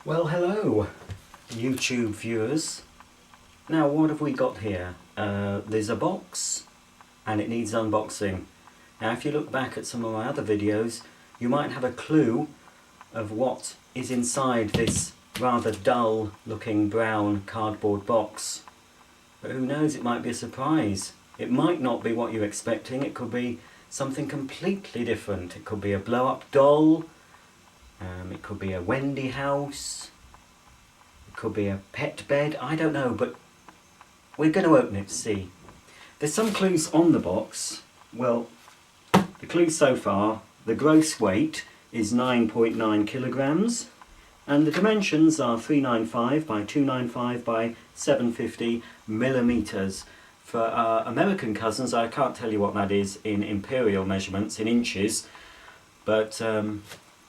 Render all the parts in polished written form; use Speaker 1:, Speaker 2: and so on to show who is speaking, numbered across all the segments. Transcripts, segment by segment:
Speaker 1: Well, hello YouTube viewers. Now what have we got here? There's a box and it needs unboxing. Now if you look back at some of my other videos, you might have a clue of what is inside this rather dull looking brown cardboard box. But who knows, it might be a surprise. It might not be what you're expecting. It could be something completely different. It could be a blow-up doll. It could be a Wendy house. It could be a pet bed. I don't know, but we're going to open it to see. There's some clues on the box. Well, the clues so far, the gross weight is 9.9 kilograms and the dimensions are 395 by 295 by 750 millimeters. For our American cousins, I can't tell you what that is in imperial measurements, in inches, but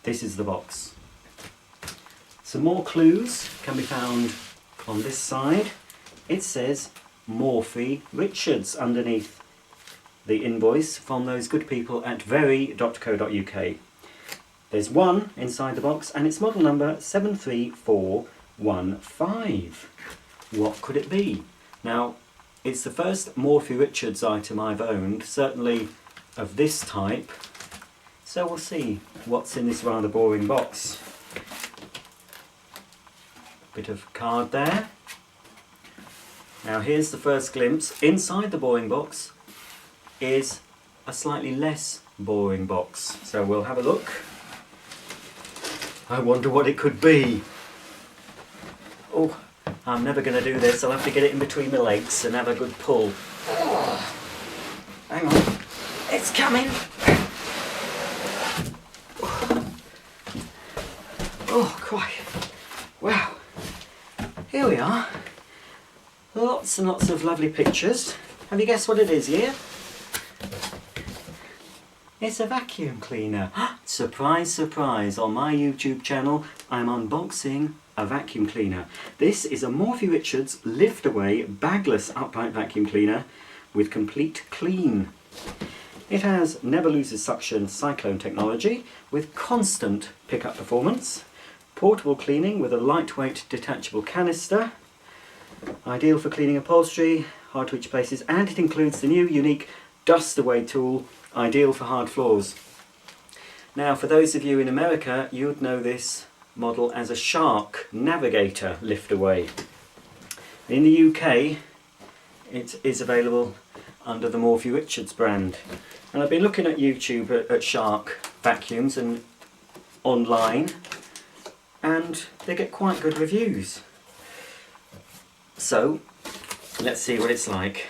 Speaker 1: this is the box. Some more clues can be found on this side. It says Morphy Richards underneath the invoice from those good people at very.co.uk. There's one inside the box and it's model number 73415. What could it be? Now, it's the first Morphy Richards item I've owned, certainly of this type. So we'll see what's in this rather boring box. Bit of card there. Now here's the first glimpse. Inside the boring box is a slightly less boring box. So we'll have a look. I wonder what it could be. Oh, I'm never going to do this. I'll have to get it in between my legs and have a good pull. Oh, hang on. It's coming. Oh, quite. Wow. Here we are. Lots and lots of lovely pictures. Have you guessed what it is here? It's a vacuum cleaner. Surprise, surprise. On my YouTube channel, I'm unboxing a vacuum cleaner. This is a Morphy Richards lift-away bagless upright vacuum cleaner with complete clean. It has never loses suction cyclone technology with constant pickup performance. Portable cleaning with a lightweight detachable canister. Ideal for cleaning upholstery, hard to reach places, and it includes the new unique dust away tool, ideal for hard floors. Now for those of you in America, you'd know this model as a Shark Navigator lift away. In the UK it is available under the Morphy Richards brand. And I've been looking at YouTube at Shark vacuums and online, and they get quite good reviews. So let's see what it's like.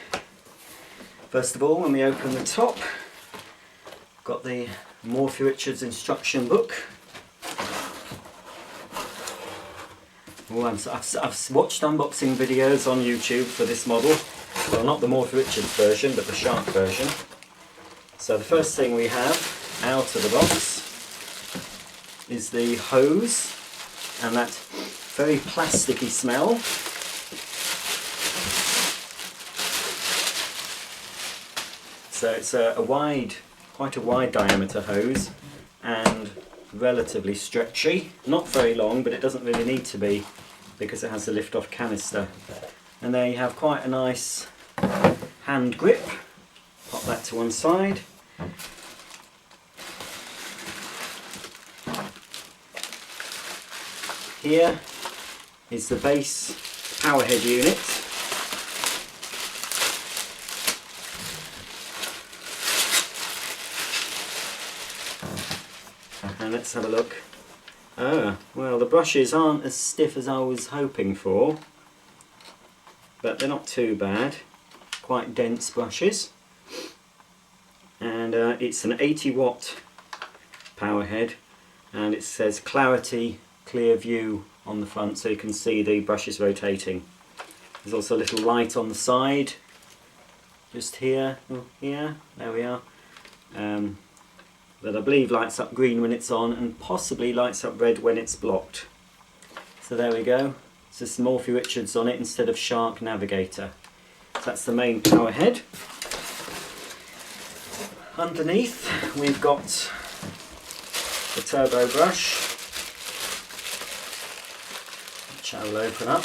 Speaker 1: First of all, when we open the top, got the Morphy Richards instruction book. Oh, I've watched unboxing videos on YouTube for this model. Well, not the Morphy Richards version, but the Shark version. So the first thing we have out of the box is the hose and that very plasticky smell. So it's quite a wide diameter hose and relatively stretchy. Not very long, but it doesn't really need to be because it has the lift-off canister. And there you have quite a nice hand grip. Pop that to one side. Here is the base power head unit. And let's have a look. Ah, well, the brushes aren't as stiff as I was hoping for, but they're not too bad. Quite dense brushes. And it's an 80-watt power head, and it says Clarity Clear View on the front, so you can see the brushes rotating. There's also a little light on the side, just here, there we are, that I believe lights up green when it's on and possibly lights up red when it's blocked. So there we go. It's just Morphy Richards on it instead of Shark Navigator. So that's the main power head. Underneath we've got the turbo brush. which I will open up.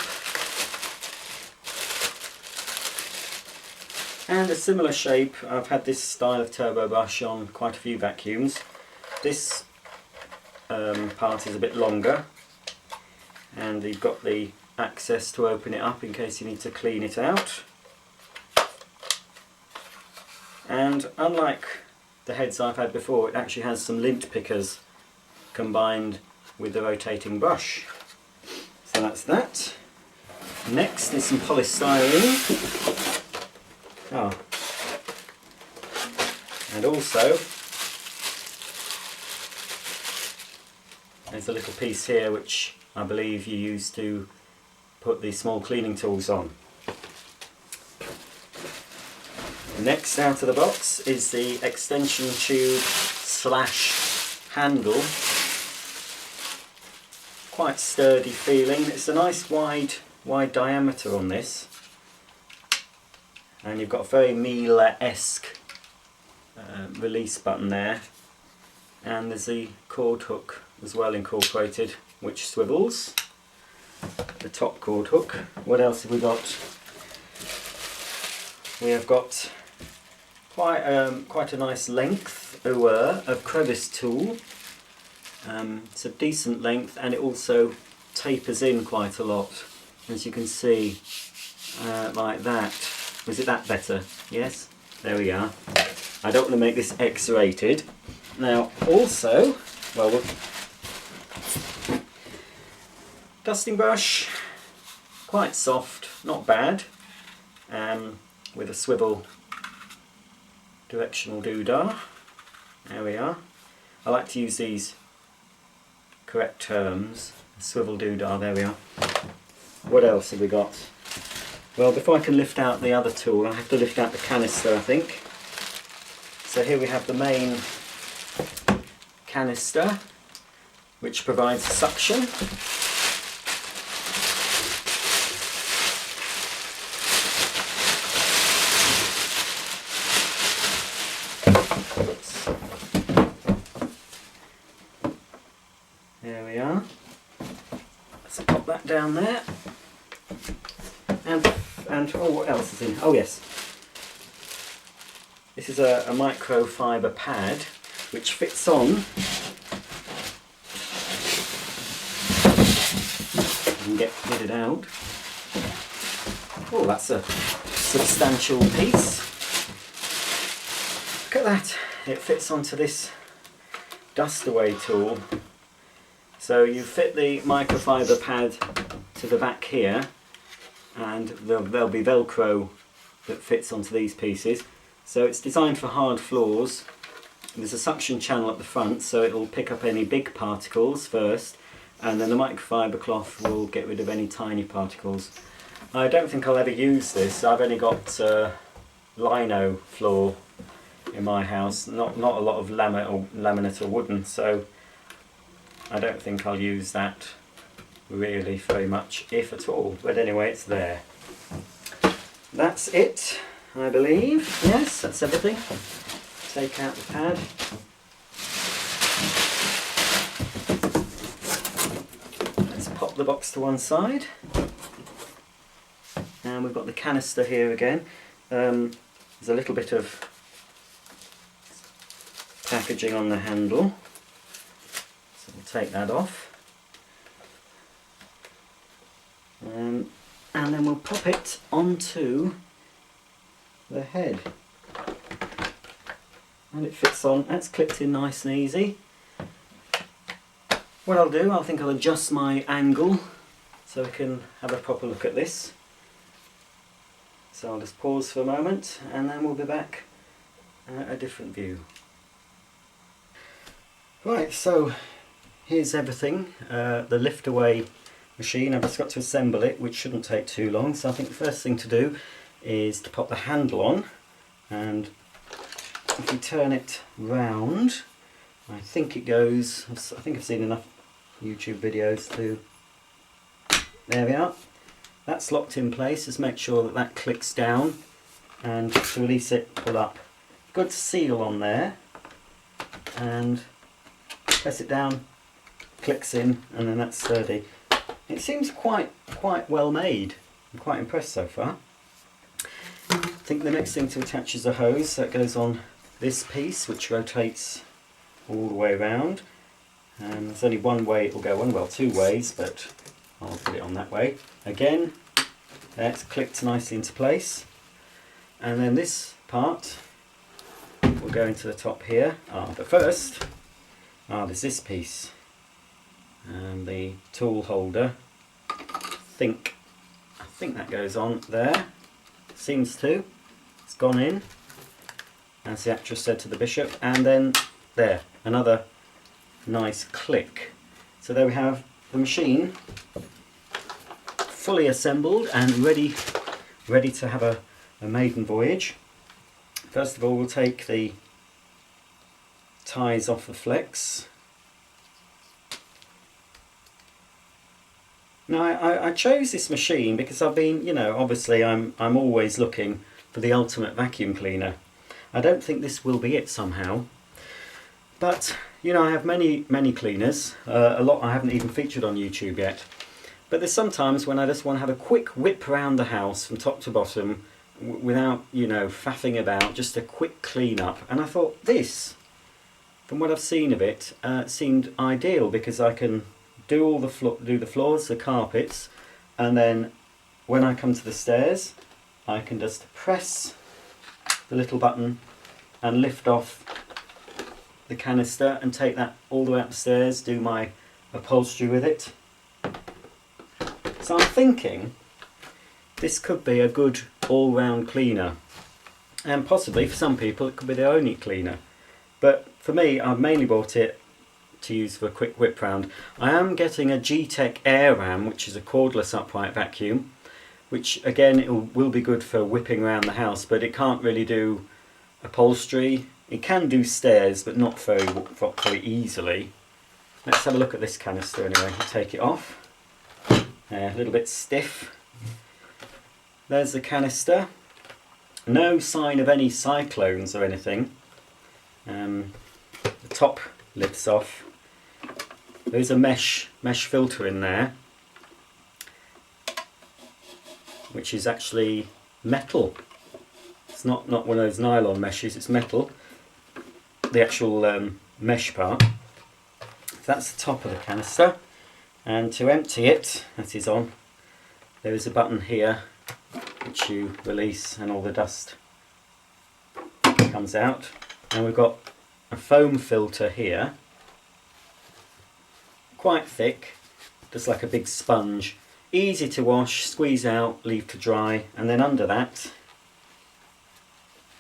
Speaker 1: And a similar shape, I've had this style of turbo brush on quite a few vacuums. This part is a bit longer, and you've got the access to open it up in case you need to clean it out. And unlike the heads I've had before, it actually has some lint pickers combined with the rotating brush. So that's that. Next is some polystyrene. Oh. And also there's a little piece here which I believe you use to put the small cleaning tools on. Next out of the box is the extension tube / handle. Quite sturdy feeling. It's a nice wide diameter on this, and you've got a very Miele-esque release button there, and there's the cord hook as well incorporated, which swivels. The top cord hook. What else have we got? We have got quite a nice length of crevice tool. It's a decent length, and it also tapers in quite a lot, as you can see, like that. Was it that better? Yes, there we are. I don't want to make this X-rated. Now also, well, dusting brush, quite soft, not bad, with a swivel directional doodah. There we are. I like to use these correct terms. Swivel doodah, there we are. What else have we got? Well, before I can lift out the other tool, I have to lift out the canister, I think. So here we have the main canister, which provides suction. There we are. Let's pop that down there. And oh, what else is in? Oh yes. This is a microfiber pad which fits on. And get it out. Oh, that's a substantial piece. Look at that. It fits onto this dust away tool. So you fit the microfiber pad to the back here, and there'll be Velcro that fits onto these pieces. So it's designed for hard floors. There's a suction channel at the front, so it will pick up any big particles first, and then the microfiber cloth will get rid of any tiny particles. I don't think I'll ever use this. I've only got lino floor in my house, not a lot of laminate or wooden, so I don't think I'll use that really very much, if at all. But anyway, it's there. That's it, I believe. Yes, that's everything. Take out the pad. Let's pop the box to one side. And we've got the canister here again. There's a little bit of packaging on the handle. So we'll take that off. And then we'll pop it onto the head. And it fits on. That's clipped in nice and easy. What I'll do, I think I'll adjust my angle so we can have a proper look at this. So I'll just pause for a moment, and then we'll be back at a different view. Right, so here's everything. The lift away machine, I've just got to assemble it, which shouldn't take too long. So I think the first thing to do is to pop the handle on, and if you turn it round, I think it goes, I think I've seen enough YouTube videos to, there we are. That's locked in place. Just make sure that that clicks down, and to release it, pull up. Good seal on there, and press it down, clicks in, and then that's sturdy. it seems quite well made. I'm quite impressed so far. I think the next thing to attach is a hose that goes on this piece, which rotates all the way around. And there's only one way it will go on, well, two ways, but I'll put it on that way. Again, that's clipped nicely into place. And then this part will go into the top here. But first, there's this piece. And the tool holder, I think that goes on there. Seems to. It's gone in, as the actress said to the bishop. And then there, another nice click. So there we have the machine fully assembled and ready to have a maiden voyage. First of all, we'll take the ties off the flex. Now I chose this machine because I've been, you know, obviously I'm always looking for the ultimate vacuum cleaner. I don't think this will be it somehow. But, you know, I have many cleaners, a lot I haven't even featured on YouTube yet. But there's sometimes when I just want to have a quick whip around the house from top to bottom without, you know, faffing about, just a quick clean up. And I thought this, from what I've seen of it, seemed ideal because I can do the floors, the carpets, and then when I come to the stairs, I can just press the little button and lift off the canister and take that all the way upstairs, do my upholstery with it. So I'm thinking this could be a good all-round cleaner, and possibly for some people it could be their only cleaner, but for me I've mainly bought it to use for a quick whip round. I am getting a G-Tech Air Ram, which is a cordless upright vacuum, which again it will be good for whipping around the house, but it can't really do upholstery. It can do stairs, but not very easily. Let's have a look at this canister anyway. I'll take it off. A little bit stiff. There's the canister. No sign of any cyclones or anything. The top lifts off. There's a mesh filter in there, which is actually metal. It's not one of those nylon meshes, it's metal. The actual mesh part. So that's the top of the canister, and to empty it, that is on, there is a button here which you release and all the dust comes out, and we've got a foam filter here, quite thick, just like a big sponge, easy to wash, squeeze out, leave to dry, and then under that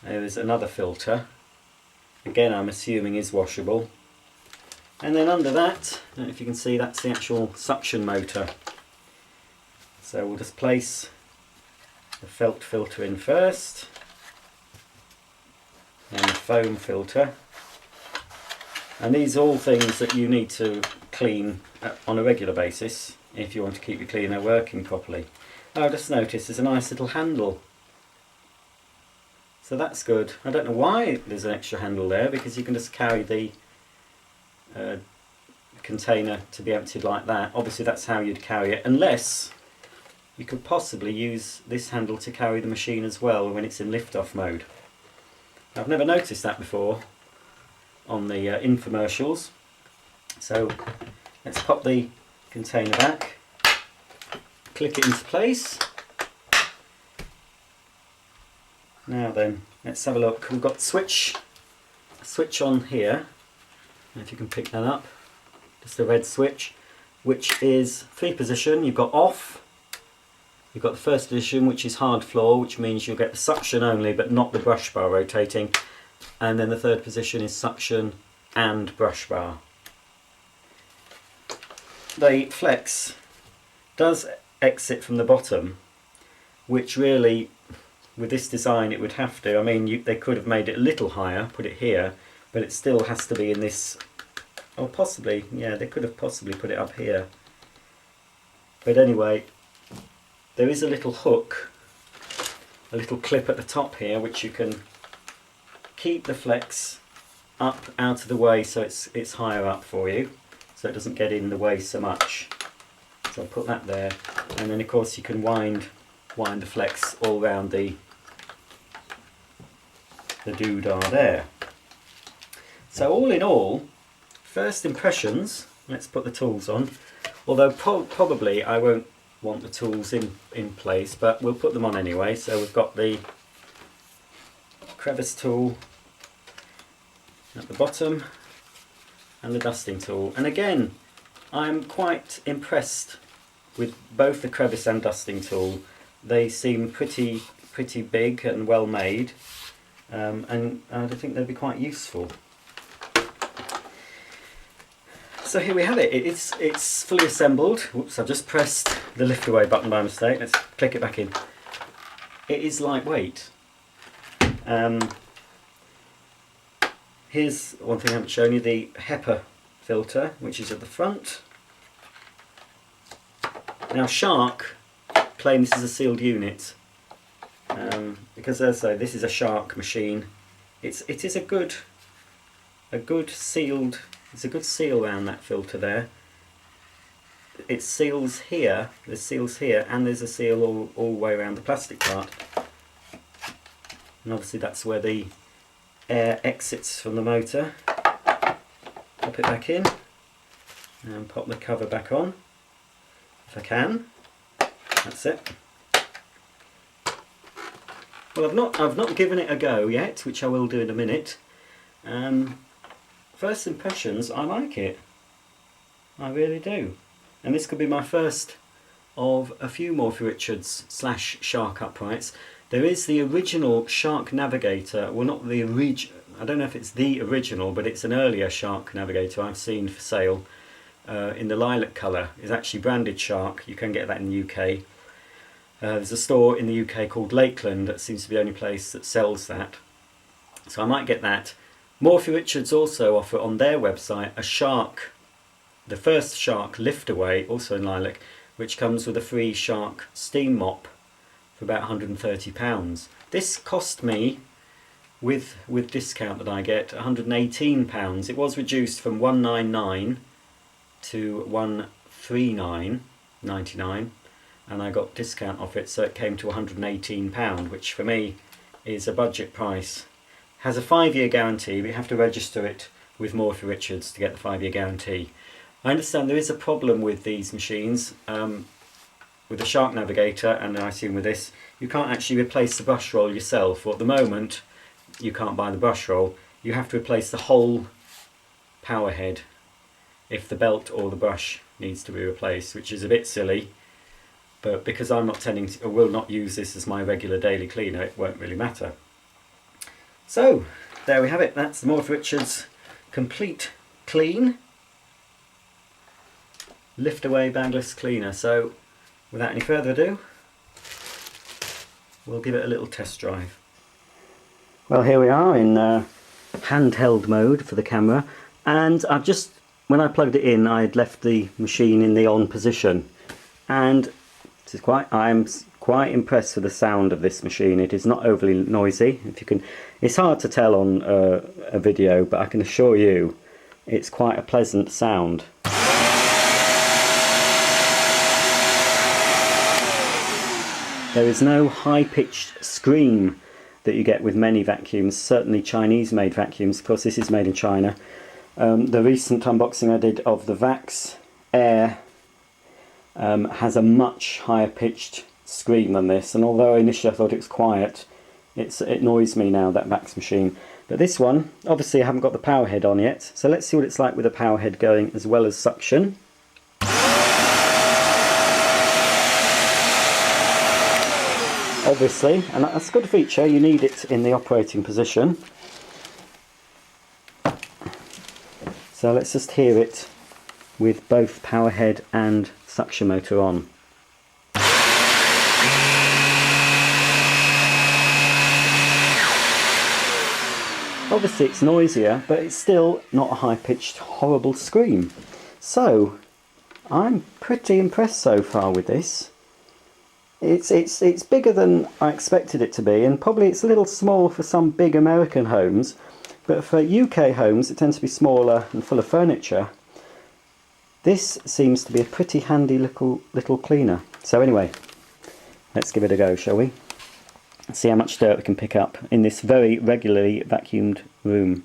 Speaker 1: there is another filter. Again, I'm assuming is washable. And then under that, I don't know if you can see, that's the actual suction motor. So we'll just place the felt filter in first, and the foam filter. And these are all things that you need to clean on a regular basis if you want to keep your cleaner working properly. I just noticed there's a nice little handle. So that's good. I don't know why there's an extra handle there, because you can just carry the container to be emptied like that. Obviously that's how you'd carry it, unless you could possibly use this handle to carry the machine as well when it's in lift-off mode. I've never noticed that before on the infomercials. So let's pop the container back, click it into place. Now then, let's have a look. We've got a switch on here. I don't know if you can pick that up. Just a red switch, which is 3-position. You've got off. You've got the first edition, which is hard floor, which means you'll get the suction only, but not the brush bar rotating. And then the 3rd position is suction and brush bar. The flex does exit from the bottom, which really, with this design, it would have to. I mean, they could have made it a little higher, put it here, but it still has to be in this, or possibly, yeah, they could have possibly put it up here. But anyway, there is a little hook, a little clip at the top here, which you can keep the flex up out of the way so it's higher up for you, so it doesn't get in the way so much. So I'll put that there, and then of course you can wind the flex all around the doodah there. So all in all, first impressions, let's put the tools on, although probably I won't want the tools in place, but we'll put them on anyway. So we've got the crevice tool at the bottom and the dusting tool, and again I'm quite impressed with both the crevice and dusting tool. They seem pretty big and well made, and I think they'd be quite useful. So here we have it. It's fully assembled. Whoops, I've just pressed the lift away button by mistake. Let's click it back in. It is lightweight. Here's one thing I haven't shown you, the HEPA filter, which is at the front. Now Shark claim this is a sealed unit, because as I say, this is a Shark machine. It is a good sealed. It's a good seal around that filter there. It seals here, there's seals here, and there's a seal all the way around the plastic part. And obviously that's where the air exits from the motor. Pop it back in and pop the cover back on if I can. That's it. Well, I've not given it a go yet, which I will do in a minute. First impressions, I like it. I really do. And this could be my first of a few Morphy Richards / Shark uprights. There is the original Shark Navigator, well not the original, I don't know if it's the original, but it's an earlier Shark Navigator I've seen for sale in the lilac colour. It's actually branded Shark, you can get that in the UK. There's a store in the UK called Lakeland that seems to be the only place that sells that. So I might get that. Morphy Richards also offer on their website a Shark, the first Shark lift away, also in lilac, which comes with a free Shark steam mop for about £130. This cost me, with discount that I get, £118. It was reduced from £199 to £139.99, and I got discount off it, so it came to £118, which for me is a budget price. Has a 5-year guarantee, but you have to register it with Morphy Richards to get the 5-year guarantee. I understand there is a problem with these machines, with the Shark Navigator, and I assume with this, you can't actually replace the brush roll yourself, or at the moment you can't buy the brush roll. You have to replace the whole power head if the belt or the brush needs to be replaced, which is a bit silly, but because I'm not tending to, or will not use this as my regular daily cleaner, it won't really matter. So, there we have it. That's the Morphy Richards Complete Clean Lift Away Bagless Cleaner. So, without any further ado, we'll give it a little test drive. Well, here we are in handheld mode for the camera, and I've just, when I plugged it in, I had left the machine in the on position, and I'm quite impressed with the sound of this machine. It is not overly noisy. If you can, it's hard to tell on a video, but I can assure you it's quite a pleasant sound. There is no high-pitched scream that you get with many vacuums, certainly Chinese-made vacuums. Of course, this is made in China. The recent unboxing I did of the Vax Air has a much higher pitched scream than this, and although initially I thought it was quiet, it annoys me now, that Vax machine. But this one, obviously I haven't got the power head on yet, so let's see what it's like with the power head going as well as suction. Obviously, and that's a good feature, you need it in the operating position. So let's just hear it with both power head and suction motor on. Obviously it's noisier, but it's still not a high-pitched horrible scream. So I'm pretty impressed so far with this. It's bigger than I expected it to be, and probably it's a little small for some big American homes, but for UK homes it tends to be smaller and full of furniture. This seems to be a pretty handy little cleaner. So anyway, let's give it a go, shall we? See how much dirt we can pick up in this very regularly vacuumed room.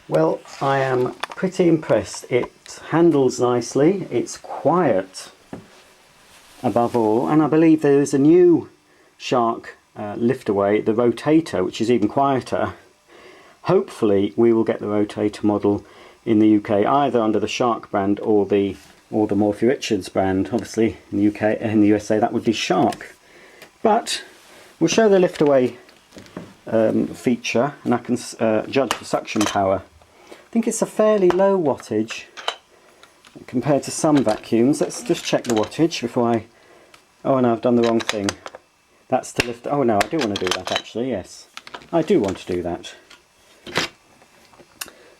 Speaker 1: Well, I am pretty impressed. It handles nicely, it's quiet above all, and I believe there is a new Shark lift-away, the Rotator, which is even quieter. Hopefully we will get the Rotator model in the UK, either under the Shark brand or the Morphy Richards brand. Obviously in the UK, in the USA that would be Shark. But we'll show the lift-away feature, and I can judge the suction power. I think it's a fairly low wattage compared to some vacuums. Let's just check the wattage before I... Oh no, I've done the wrong thing. That's to lift... Oh no, I do want to do that actually, yes. I do want to do that.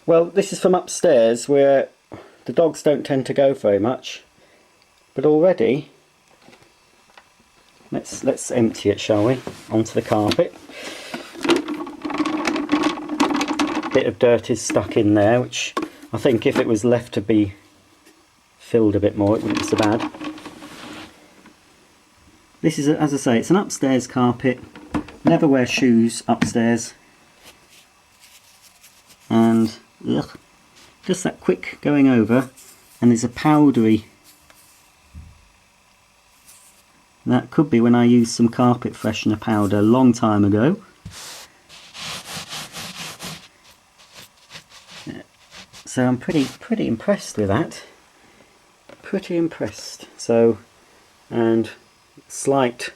Speaker 1: Well, this is from upstairs where the dogs don't tend to go very much. But already... Let's empty it, shall we? Onto the carpet. Bit of dirt is stuck in there, which I think if it was left to be filled a bit more it wouldn't be so bad. This is, as I say, it's an upstairs carpet. Never wear shoes upstairs. And ugh, just that quick going over, and there's a powdery... That could be when I used some carpet freshener powder a long time ago. So I'm pretty impressed with that. Pretty impressed. So, and slight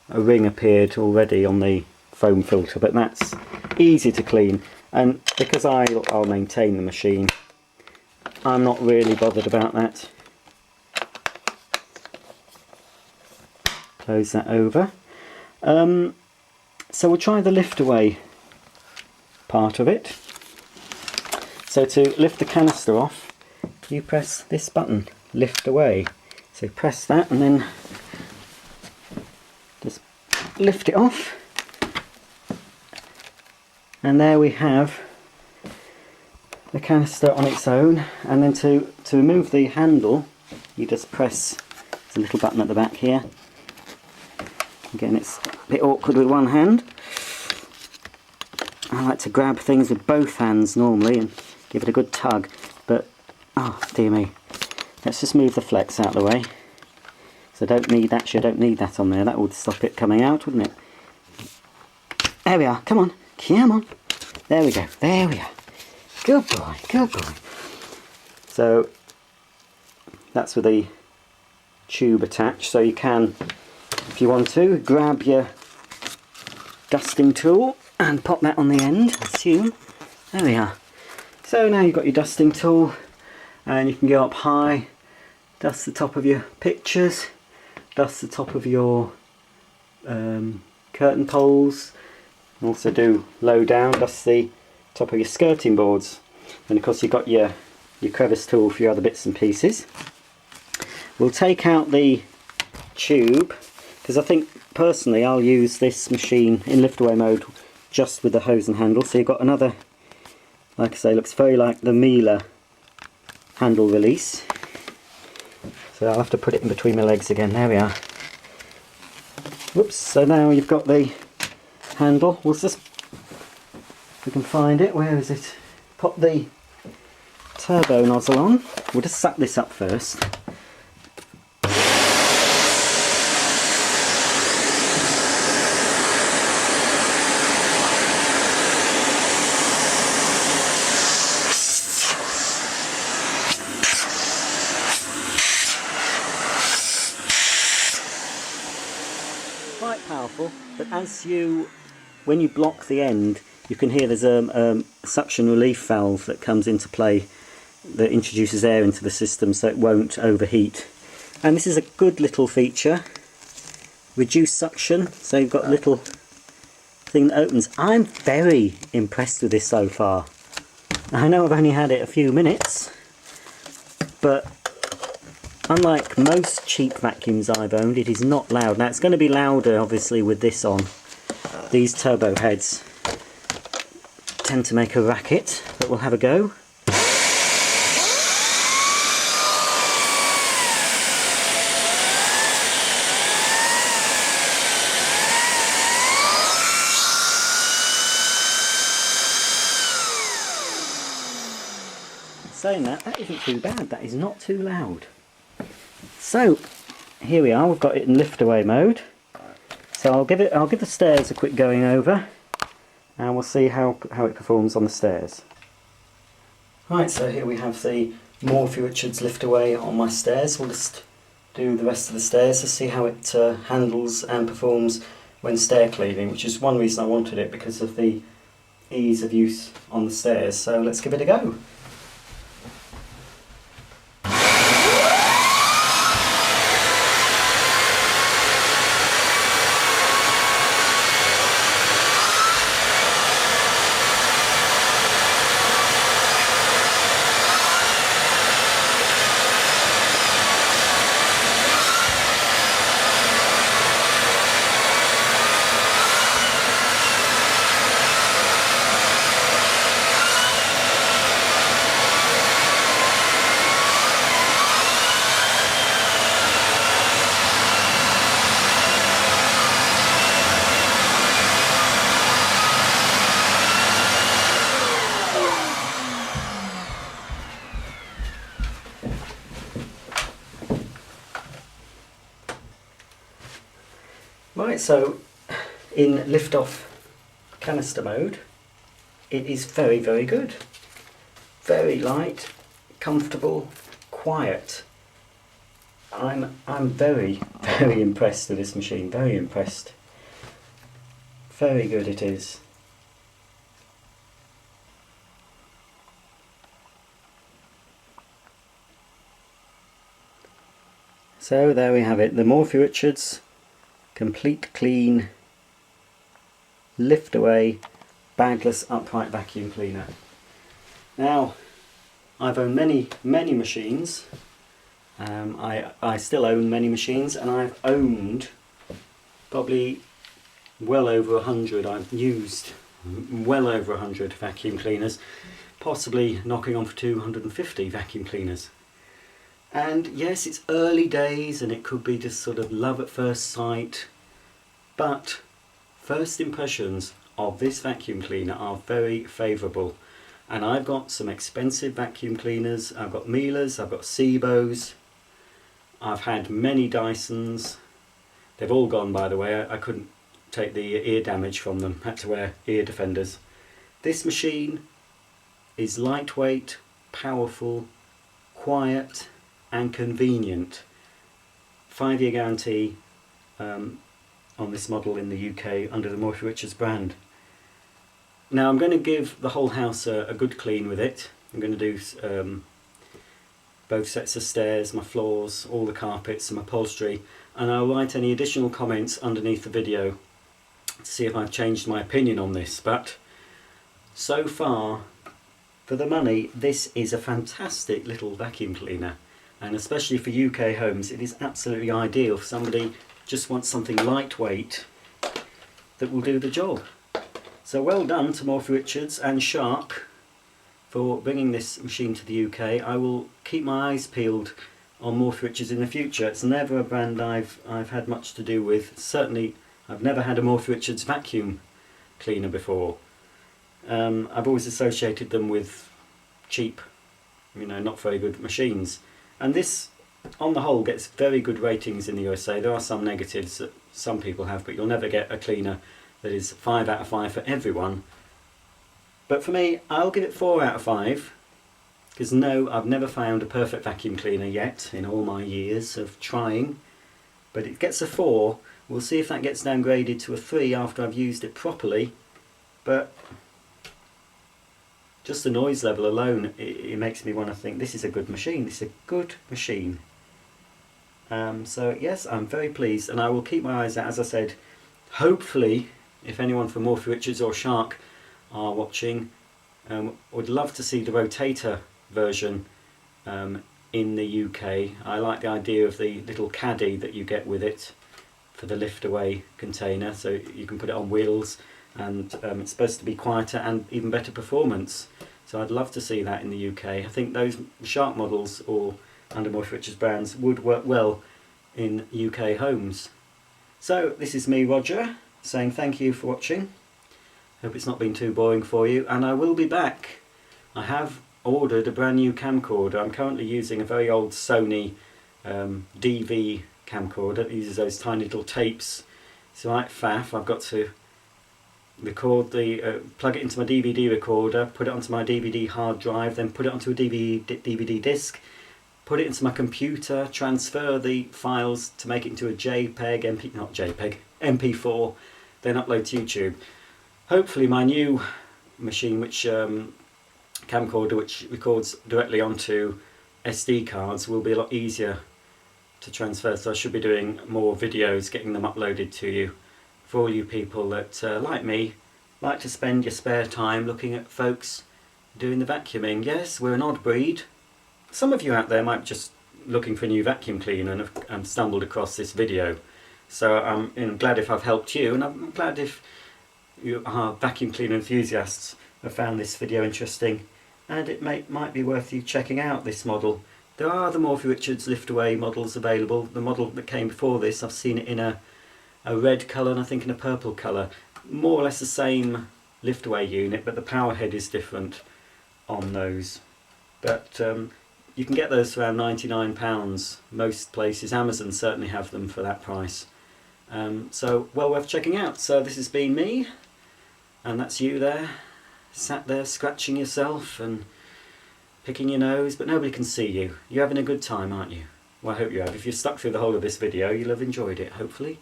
Speaker 1: a ring appeared already on the foam filter, but that's easy to clean. And because I'll maintain the machine, I'm not really bothered about that. Close that over. So we'll try the lift away part of it. So to lift the canister off, you press this button, lift away. So press that and then just lift it off. And there we have the canister on its own. And then to remove the handle, you just press, there's a little button at the back here. Again, it's a bit awkward with one hand. I like to grab things with both hands normally and give it a good tug, but oh dear me. Let's just move the flex out of the way. So I don't need that on there. That would stop it coming out, wouldn't it? There we are. Come on. Come on. There we go. There we are. Good boy. Good boy. So that's with the tube attached. So you can, if you want to, grab your dusting tool and pop that on the end, I assume. There we are. So now you've got your dusting tool, and you can go up high, dust the top of your pictures, dust the top of your curtain poles. Also do low down, dust the top of your skirting boards. And of course you've got your crevice tool for your other bits and pieces. We'll take out the tube, because I think personally I'll use this machine in lift away mode just with the hose and handle. So you've got another, like I say, looks very like the Miele handle release. So I'll have to put it in between my legs again. There we are. Whoops, so now you've got the handle. We'll just, if we can find it, where is it? Pop the turbo nozzle on. We'll just suck this up first. Quite powerful, but when you block the end, you can hear there's a suction relief valve that comes into play that introduces air into the system so it won't overheat. And this is a good little feature. Reduced suction, so you've got a little thing that opens. I'm very impressed with this so far. I know I've only had it a few minutes, but unlike most cheap vacuums I've owned, it is not loud. Now it's going to be louder obviously with this on. These turbo heads tend to make a racket, but we'll have a go. Saying that isn't too bad. That is not too loud. So here we are, we've got it in lift away mode. So I'll give the stairs a quick going over and we'll see how it performs on the stairs. Right, so here we have the Morphy Richards lift away on my stairs. We'll just do the rest of the stairs to see how it handles and performs when stair cleaning, which is one reason I wanted it, because of the ease of use on the stairs. So let's give it a go. Right, so in lift off canister mode, it is very, very good. Very light, comfortable, quiet. I'm very, very impressed with this machine, very impressed. Very good it is. So there we have it, the Morphy Richards Complete Clean Lift Away Bagless Upright Vacuum Cleaner. Now, I've owned many machines. I still own many machines, and I've owned probably well over 100. I've used well over 100 vacuum cleaners, possibly knocking on for 250 vacuum cleaners. And yes, it's early days and it could be just sort of love at first sight, but first impressions of this vacuum cleaner are very favourable. And I've got some expensive vacuum cleaners. I've got Miele's, I've got Sebos, I've had many Dysons. They've all gone, by the way. I couldn't take the ear damage from them, had to wear ear defenders. This machine is lightweight, powerful, quiet and convenient. 5-year guarantee on this model in the UK under the Morphy Richards brand. Now I'm going to give the whole house a good clean with it. I'm going to do both sets of stairs, my floors, all the carpets and upholstery. and I'll write any additional comments underneath the video to see if I've changed my opinion on this. But so far, for the money, this is a fantastic little vacuum cleaner, and especially for UK homes it is absolutely ideal if somebody just wants something lightweight that will do the job. So well done to Morphy Richards and Shark for bringing this machine to the UK. I will keep my eyes peeled on Morphy Richards in the future. It's never a brand I've had much to do with. Certainly I've never had a Morphy Richards vacuum cleaner before. I've always associated them with cheap, not very good machines. And this, on the whole, gets very good ratings in the USA. There are some negatives that some people have, but you'll never get a cleaner that is 5 out of 5 for everyone. But for me, I'll give it 4 out of 5, because no, I've never found a perfect vacuum cleaner yet in all my years of trying. But it gets a 4. We'll see if that gets downgraded to a 3 after I've used it properly. But just the noise level alone, it makes me want to think this is a good machine. This is a good machine. So yes, I'm very pleased, and I will keep my eyes out. As I said, hopefully, if anyone from Morphy Richards or Shark are watching, would love to see the rotator version in the UK. I like the idea of the little caddy that you get with it for the lift away container, so you can put it on wheels, and it's supposed to be quieter and even better performance. So I'd love to see that in the UK. I think those Shark models or under Morphy Richards brands would work well in UK homes. So this is me, Roger, saying thank you for watching. Hope it's not been too boring for you, and I will be back. I have ordered a brand new camcorder. I'm currently using a very old Sony DV camcorder. It uses those tiny little tapes. It's like faff. I've got to record plug it into my DVD recorder, put it onto my DVD hard drive, then put it onto a DVD disc, put it into my computer, transfer the files to make it into a JPEG, MP4, then upload to YouTube. Hopefully my new machine, which camcorder, which records directly onto SD cards, will be a lot easier to transfer, so I should be doing more videos, getting them uploaded to you, for all you people that, like me, like to spend your spare time looking at folks doing the vacuuming. Yes, we're an odd breed. Some of you out there might be just looking for a new vacuum cleaner and have stumbled across this video. So I'm glad if I've helped you, and I'm glad if you are vacuum cleaner enthusiasts have found this video interesting, and it might be worth you checking out this model. There are other Morphy Richards lift-away models available. The model that came before this, I've seen it in a red colour and I think in a purple colour. More or less the same lift-away unit, but the power head is different on those. But you can get those for around £99. Most places, Amazon certainly have them for that price. So well worth checking out. So this has been me, and that's you there, sat there scratching yourself and picking your nose, but nobody can see you. You're having a good time, aren't you? Well, I hope you have. If you've stuck through the whole of this video, you'll have enjoyed it, hopefully.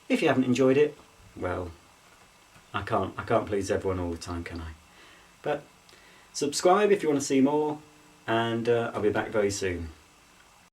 Speaker 1: If you haven't enjoyed it, well, I can't please everyone all the time, can I? But subscribe if you want to see more, and I'll be back very soon.